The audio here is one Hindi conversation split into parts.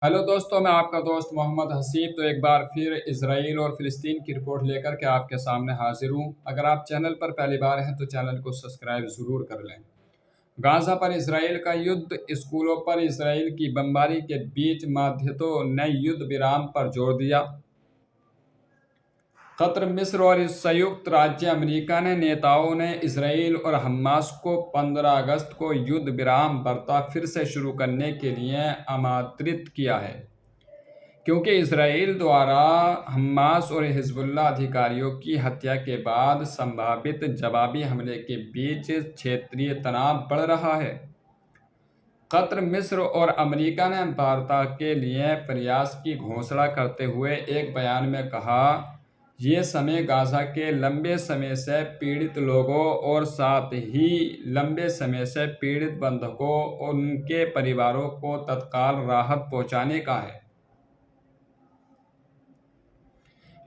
हेलो दोस्तों, मैं आपका दोस्त मोहम्मद हसीब तो एक बार फिर इजराइल और फ़िलिस्तीन की रिपोर्ट लेकर के आपके सामने हाजिर हूँ। अगर आप चैनल पर पहली बार हैं तो चैनल को सब्सक्राइब ज़रूर कर लें। गाज़ा पर इजराइल का युद्ध, स्कूलों पर इजराइल की बमबारी के बीच मध्यस्थों ने युद्ध विराम पर जोर दिया। कतर, मिस्र और संयुक्त राज्य अमेरिका ने नेताओं ने इजराइल और हमास को 15 अगस्त को युद्ध विराम वार्ता फिर से शुरू करने के लिए आमंत्रित किया है, क्योंकि इजराइल द्वारा हमास और हिजबुल्लाह अधिकारियों की हत्या के बाद संभावित जवाबी हमले के बीच क्षेत्रीय तनाव बढ़ रहा है। कतर, मिस्र और अमेरिका ने वार्ता के लिए प्रयास की घोषणा करते हुए एक बयान में कहा, ये समय गाज़ा के लंबे समय से पीड़ित लोगों और साथ ही लंबे समय से पीड़ित बंधकों और उनके परिवारों को तत्काल राहत पहुंचाने का है।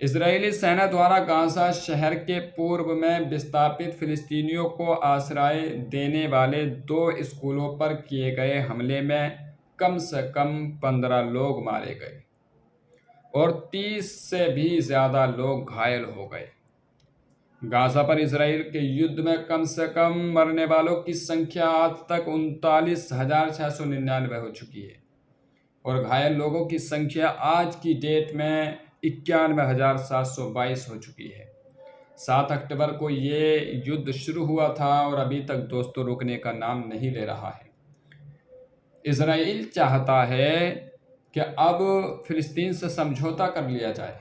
इजरायली सेना द्वारा गाज़ा शहर के पूर्व में विस्थापित फिलिस्तीनियों को आश्रय देने वाले 2 स्कूलों पर किए गए हमले में कम से कम 15 लोग मारे गए और 30 से भी ज़्यादा लोग घायल हो गए। गाज़ा पर इजराइल के युद्ध में कम से कम मरने वालों की संख्या आज तक 39,699 हो चुकी है और घायल लोगों की संख्या आज की डेट में 91,722 हो चुकी है। 7 अक्टूबर को ये युद्ध शुरू हुआ था और अभी तक दोस्तों रुकने का नाम नहीं ले रहा है। इजराइल चाहता है कि अब फिलिस्तीन से समझौता कर लिया जाए,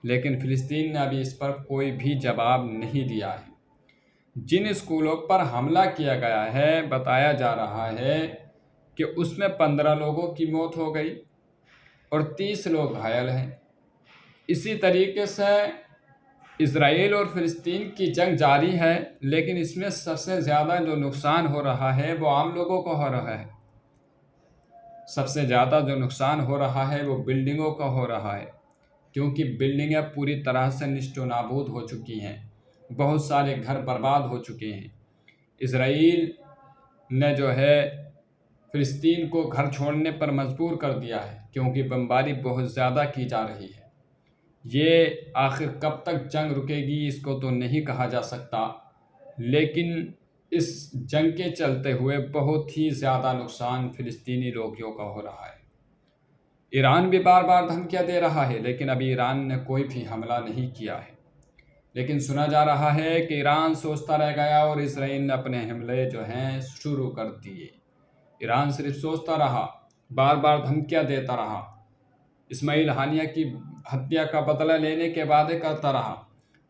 लेकिन फिलिस्तीन ने अभी इस पर कोई भी जवाब नहीं दिया है। जिन स्कूलों पर हमला किया गया है, बताया जा रहा है कि उसमें 15 लोगों की मौत हो गई और 30 लोग घायल हैं। इसी तरीके से इजराइल और फिलिस्तीन की जंग जारी है, लेकिन इसमें सबसे ज़्यादा जो नुकसान हो रहा है वो आम लोगों को हो रहा है। सबसे ज़्यादा जो नुकसान हो रहा है वो बिल्डिंगों का हो रहा है, क्योंकि बिल्डिंगें पूरी तरह से निष्ट नाबूद हो चुकी हैं। बहुत सारे घर बर्बाद हो चुके हैं। इजराइल ने जो है फिलिस्तीन को घर छोड़ने पर मजबूर कर दिया है, क्योंकि बमबारी बहुत ज़्यादा की जा रही है। ये आखिर कब तक जंग रुकेगी इसको तो नहीं कहा जा सकता, लेकिन इस जंग के चलते हुए बहुत ही ज़्यादा नुकसान फ़िलिस्तीनी लोगों का हो रहा है। ईरान भी बार बार धमकियां दे रहा है, लेकिन अभी ईरान ने कोई भी हमला नहीं किया है। लेकिन सुना जा रहा है कि ईरान सोचता रह गया और इसराइल ने अपने हमले जो हैं शुरू कर दिए। ईरान सिर्फ सोचता रहा, बार बार धमकियां देता रहा, इस्माइल हानिया की हत्या का बदला लेने के वादे करता रहा,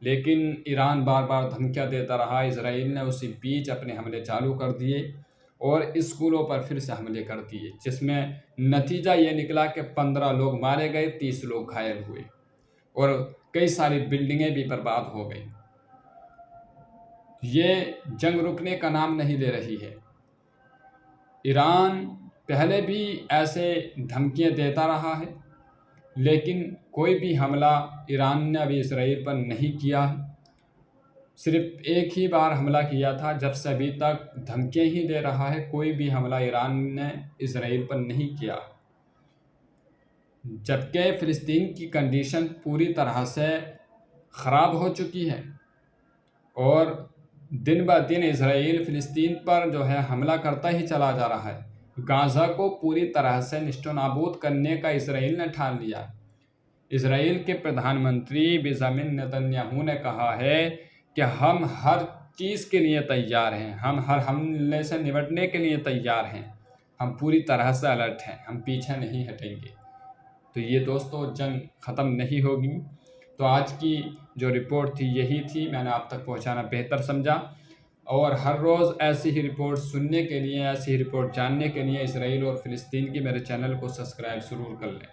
लेकिन ईरान बार बार धमकियां देता रहा। इजराइल ने उसी बीच अपने हमले चालू कर दिए और स्कूलों पर फिर से हमले कर दिए, जिसमें नतीजा ये निकला कि 15 लोग मारे गए, 30 लोग घायल हुए और कई सारी बिल्डिंगें भी बर्बाद हो गई। ये जंग रुकने का नाम नहीं ले रही है। ईरान पहले भी ऐसे धमकियां देता रहा है, लेकिन कोई भी हमला ईरान ने अभी इसराइल पर नहीं किया है। सिर्फ एक ही बार हमला किया था, जब से अभी तक धमकियां ही दे रहा है। कोई भी हमला ईरान ने इसराइल पर नहीं किया, जबकि फ़िलिस्तीन की कंडीशन पूरी तरह से ख़राब हो चुकी है और दिन ब दिन इसराइल फ़िलिस्तीन पर जो है हमला करता ही चला जा रहा है। गाज़ा को पूरी तरह से निष्ठनाबूद करने का इसराइल ने ठान लिया है। इसराइल के प्रधानमंत्री बेंजामिन नेतन्याहू ने कहा है कि हम हर चीज़ के लिए तैयार हैं, हम हर हमले से निपटने के लिए तैयार हैं, हम पूरी तरह से अलर्ट हैं, हम पीछे नहीं हटेंगे। तो ये दोस्तों जंग ख़त्म नहीं होगी। तो आज की जो रिपोर्ट थी यही थी, मैंने आप तक पहुंचाना बेहतर समझा। और हर रोज़ ऐसी ही रिपोर्ट सुनने के लिए, ऐसी ही रिपोर्ट जानने के लिए इसराइल और फ़िलिस्तीन की मेरे चैनल को सब्सक्राइब ज़रूर कर लें।